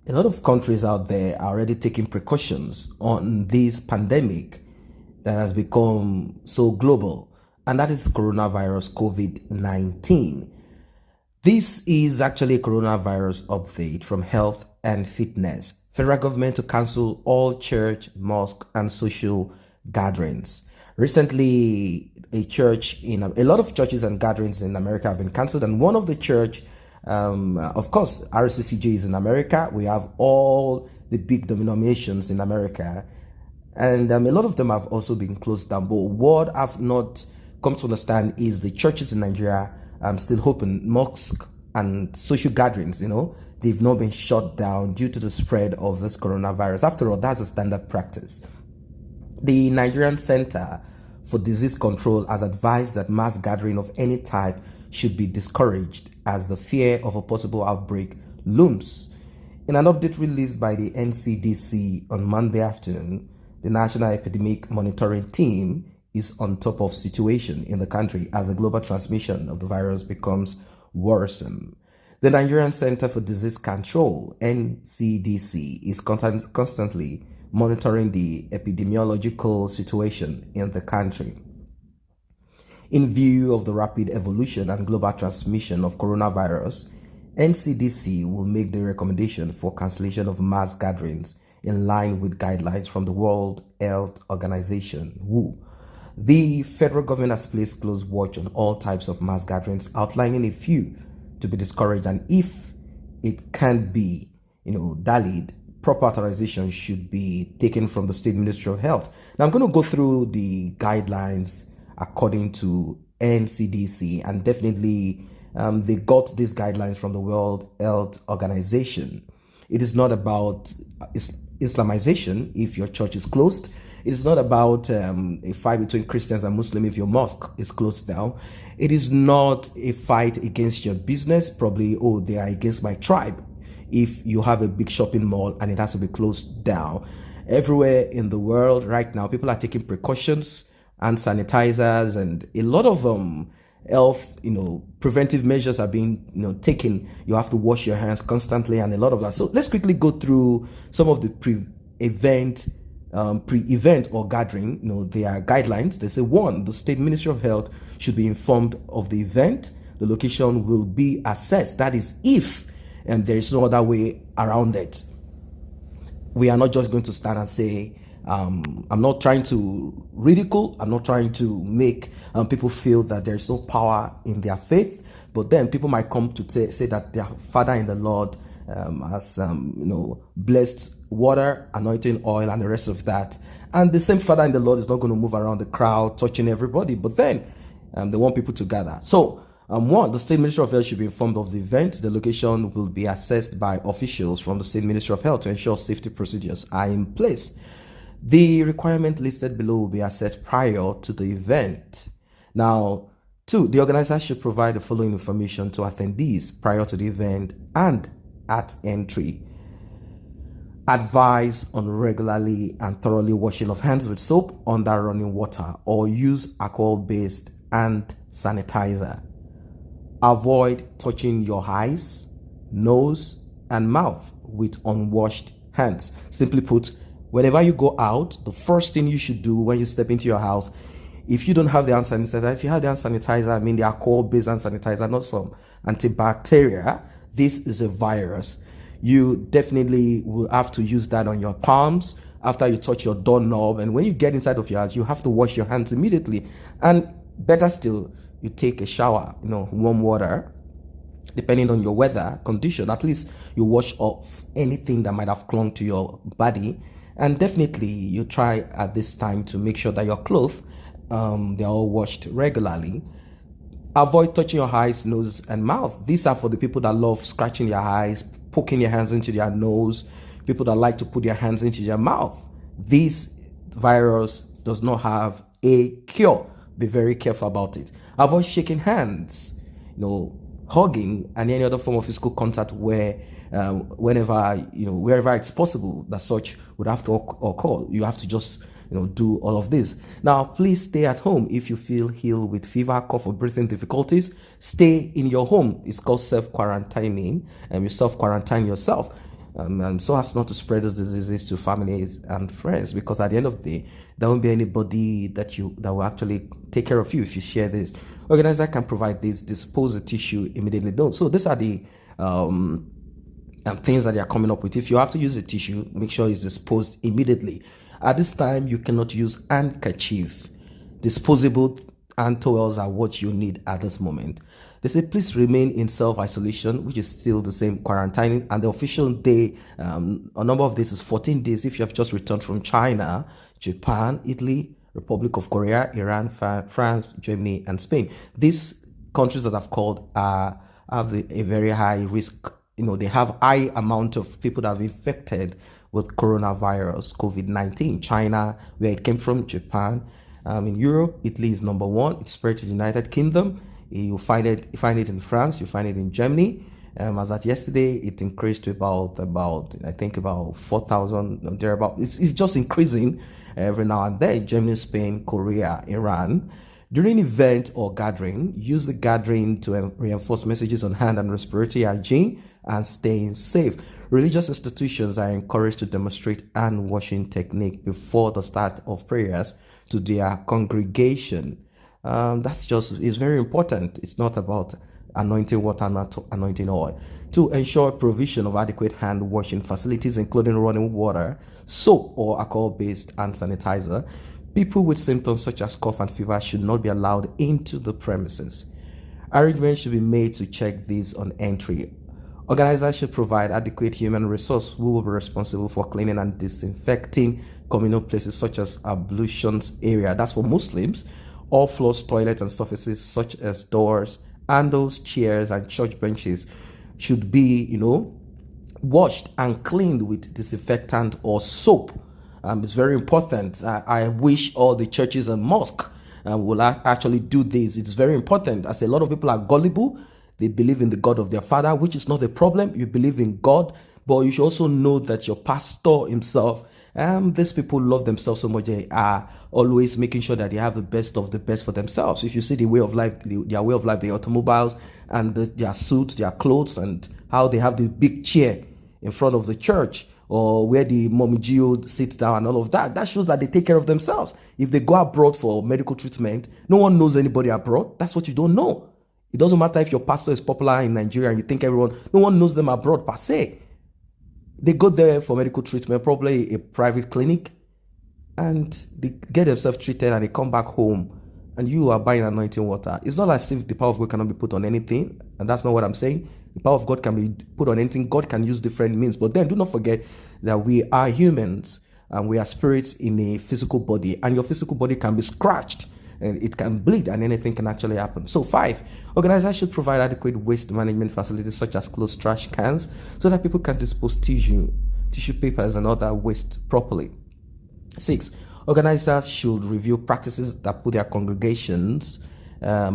A lot of countries out there are already taking precautions on this pandemic that has become so global, and that is coronavirus COVID-19. This is actually a coronavirus update from Health and Fitness. Federal government to cancel all church, mosque, and social gatherings. Recently, a lot of churches and gatherings in America have been cancelled, and one of the church, of course, RCCG is in America. We have all the big denominations in America, and a lot of them have also been closed down. But what I've not come to understand is the churches in Nigeria still open, mosque and social gatherings. They've not been shut down due to the spread of this coronavirus. After all, that's a standard practice. The Nigerian Center for Disease Control has advised that mass gathering of any type should be discouraged as the fear of a possible outbreak looms. In an update released by the NCDC on Monday afternoon, the National Epidemic Monitoring Team is on top of situation in the country as the global transmission of the virus becomes worrisome. The Nigerian Center for Disease Control, NCDC, is constantly monitoring the epidemiological situation in the country. In view of the rapid evolution and global transmission of coronavirus, NCDC will make the recommendation for cancellation of mass gatherings in line with guidelines from the World Health Organization, WHO. The federal government has placed close watch on all types of mass gatherings, outlining a few to be discouraged, and if it can't be, dallied, proper authorization should be taken from the State Ministry of Health. Now, I'm going to go through the guidelines according to NCDC, and definitely they got these guidelines from the World Health Organization. It is not about Islamization if your church is closed. It is not about a fight between Christians and Muslims if your mosque is closed down. It is not a fight against your business. Probably, they are against my tribe. If you have a big shopping mall and it has to be closed down. Everywhere in the world right now, people are taking precautions and sanitizers, and a lot of health, preventive measures are being, taken. You have to wash your hands constantly and a lot of that. So let's quickly go through some of the pre-event or gathering, their guidelines. They say, 1, the State Ministry of Health should be informed of the event. The location will be assessed. That is if there is no other way around it. We are not just going to stand and say, I'm not trying to ridicule, I'm not trying to make people feel that there is no power in their faith, but then people might come to say that their father in the Lord has blessed water, anointing oil, and the rest of that, and the same father in the Lord is not going to move around the crowd touching everybody, but then they want people to gather. So 1, the State Ministry of Health should be informed of the event. The location will be assessed by officials from the State Ministry of Health to ensure safety procedures are in place. The requirement listed below will be assessed prior to the event. Now, 2, the organizer should provide the following information to attendees prior to the event and at entry. Advise on regularly and thoroughly washing of hands with soap under running water, or use alcohol-based hand sanitizer. Avoid touching your eyes, nose, and mouth with unwashed hands. Simply put, whenever you go out, the first thing you should do when you step into your house, if you don't have the hand sanitizer, if you have the hand sanitizer, I mean the alcohol-based hand sanitizer, not some antibacterial, this is a virus. You definitely will have to use that on your palms after you touch your doorknob, and when you get inside of your house, you have to wash your hands immediately. And better still, you take a shower, warm water, depending on your weather condition. At least you wash off anything that might have clung to your body, and definitely you try at this time to make sure that your clothes they're all washed regularly. Avoid touching your eyes, nose, and mouth. These are for the people that love scratching their eyes, poking their hands into their nose, people that like to put their hands into their mouth. This virus does not have a cure. Be very careful about it. Avoid shaking hands, hugging, and any other form of physical contact where, wherever it's possible that such would have to occur. You have to just, do all of this. Now, please stay at home if you feel ill with fever, cough, or breathing difficulties. Stay in your home. It's called self-quarantining, and you self-quarantine yourself. so as not to spread those diseases to families and friends, because at the end of the day, there won't be anybody that will actually take care of you if you share this. Organizer can provide this, dispose the tissue immediately. Don't. So these are the things that they are coming up with. If you have to use a tissue, make sure it's disposed immediately. At this time, you cannot use handkerchief. Disposable hand towels are what you need at this moment. They say please remain in self-isolation, which is still the same quarantining, and the official day, a number of days is 14 days if you have just returned from China, Japan, Italy, Republic of Korea, Iran, France, Germany, and Spain. These countries that I've called have a very high risk. They have high amount of people that have been infected with coronavirus, COVID-19. China, where it came from, Japan. In Europe, Italy is number one. It spread to the United Kingdom. You find it in France. You find it in Germany. As at yesterday, it increased to about 4,000 thereabout. It's just increasing every now and then. Germany, Spain, Korea, Iran. During event or gathering, use the gathering to reinforce messages on hand and respiratory hygiene and staying safe. Religious institutions are encouraged to demonstrate hand washing technique before the start of prayers to their congregation. It's very important. It's not about anointing water and anointing oil. To ensure provision of adequate hand washing facilities, including running water, soap, or alcohol-based hand sanitizer, people with symptoms such as cough and fever should not be allowed into the premises. Arrangements should be made to check these on entry. Organizers should provide adequate human resource who will be responsible for cleaning and disinfecting communal places such as ablutions area. That's for Muslims. All floors, toilets, and surfaces such as doors, handles, chairs, and church benches should be, washed and cleaned with disinfectant or soap. It's very important. I wish all the churches and mosques will actually do this. It's very important, as a lot of people are gullible. They believe in the God of their father, which is not a problem. You believe in God, but you should also know that your pastor himself, these people love themselves so much. They are always making sure that they have the best of the best for themselves. If you see the way of life, their way of life, the automobiles and their suits, their clothes, and how they have the big chair in front of the church, or where the mommy Geo sits down and all of that, that shows that they take care of themselves. If they go abroad for medical treatment, no one knows anybody abroad. That's what you don't know. It doesn't matter if your pastor is popular in Nigeria and you think no one knows them abroad per se. They go there for medical treatment, probably a private clinic, and they get themselves treated and they come back home and you are buying anointing water. It's not as if the power of God cannot be put on anything, and that's not what I'm saying. The power of God can be put on anything. God can use different means, but then do not forget that we are humans and we are spirits in a physical body, and your physical body can be scratched and it can bleed and anything can actually happen. So 5, organizers should provide adequate waste management facilities such as closed trash cans so that people can dispose tissue papers and other waste properly. 6, organizers should review practices that put their congregations at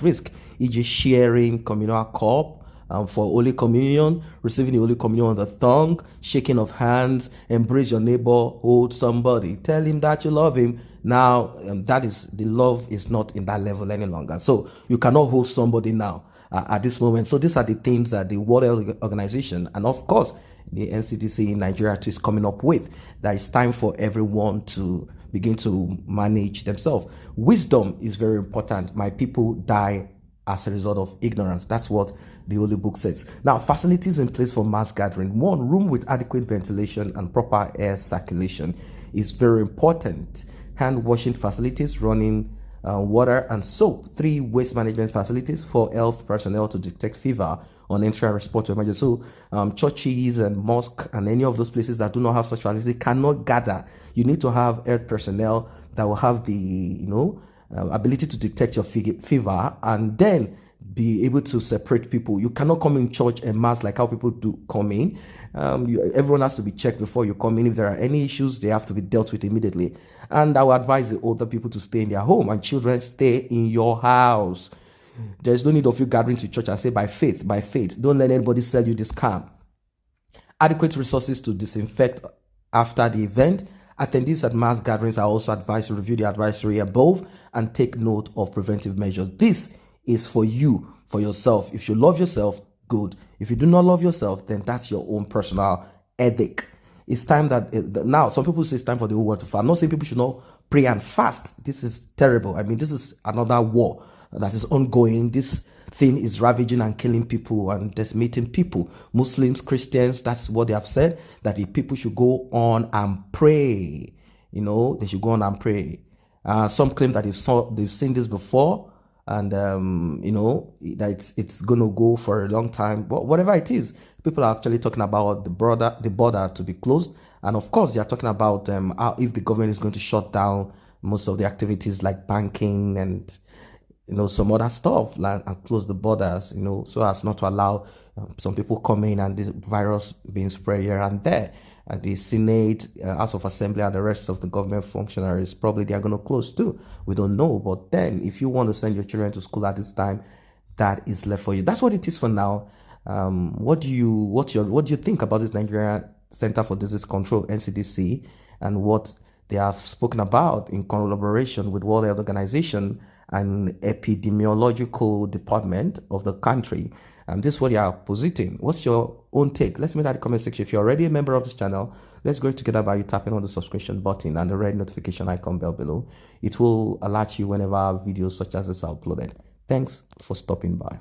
risk, e.g. sharing communal cup for Holy Communion, receiving the Holy Communion on the tongue, shaking of hands, embrace your neighbor, hold somebody, tell him that you love him. Now, the love is not in that level any longer. So you cannot hold somebody now at this moment. So these are the things that the World Health Organization and of course the NCDC in Nigeria is coming up with, that it's time for everyone to begin to manage themselves. Wisdom is very important. My people die as a result of ignorance. That's what the Holy Book says. Now, facilities in place for mass gathering. 1, room with adequate ventilation and proper air circulation is very important. Hand washing facilities, running water and soap. 3, waste management facilities for health personnel to detect fever on entry and respond to emergency. So churches and mosques and any of those places that do not have such facilities cannot gather. You need to have health personnel that will have the ability to detect your fever and then be able to separate people. You cannot come in church en masse like how people do come in. Everyone has to be checked before you come in. If there are any issues, they have to be dealt with immediately. And I will advise the older people to stay in their home, and children stay in your house. There's no need of you gathering to church and say by faith. Don't let anybody sell you this scam. Adequate resources to disinfect after the event. Attendees at mass gatherings are also advised to review the advisory above and take note of preventive measures. This is for you, for yourself. If you love yourself, good. If you do not love yourself, then that's your own personal ethic. It's time that now some people say it's time for the whole world to fast. I'm not saying people should not pray and fast. This is terrible. I mean, this is another war that is ongoing. This thing is ravaging and killing people and decimating people. Muslims, Christians, that's what they have said, that the people should go on and pray. You know, they should go on and pray. Some claim that they've seen this before, and you know that it's gonna go for a long time. But whatever it is, people are actually talking about the border to be closed, and of course they are talking about how, if the government is going to shut down most of the activities like banking and some other stuff, like, and close the borders, so as not to allow some people come in and the virus being spread here and there. And the Senate, House of Assembly, and the rest of the government functionaries, probably they are going to close too. We don't know. But then, if you want to send your children to school at this time, that is left for you. That's what it is for now. What do you think about this Nigeria Center for Disease Control, NCDC, and what they have spoken about in collaboration with World Health Organization and epidemiological department of the country? This is what you are positing. What's your own take? Let's make that in the comment section. If you're already a member of this channel, let's go together by you tapping on the subscription button and the red notification icon bell below. It will alert you whenever videos such as this are uploaded. Thanks for stopping by.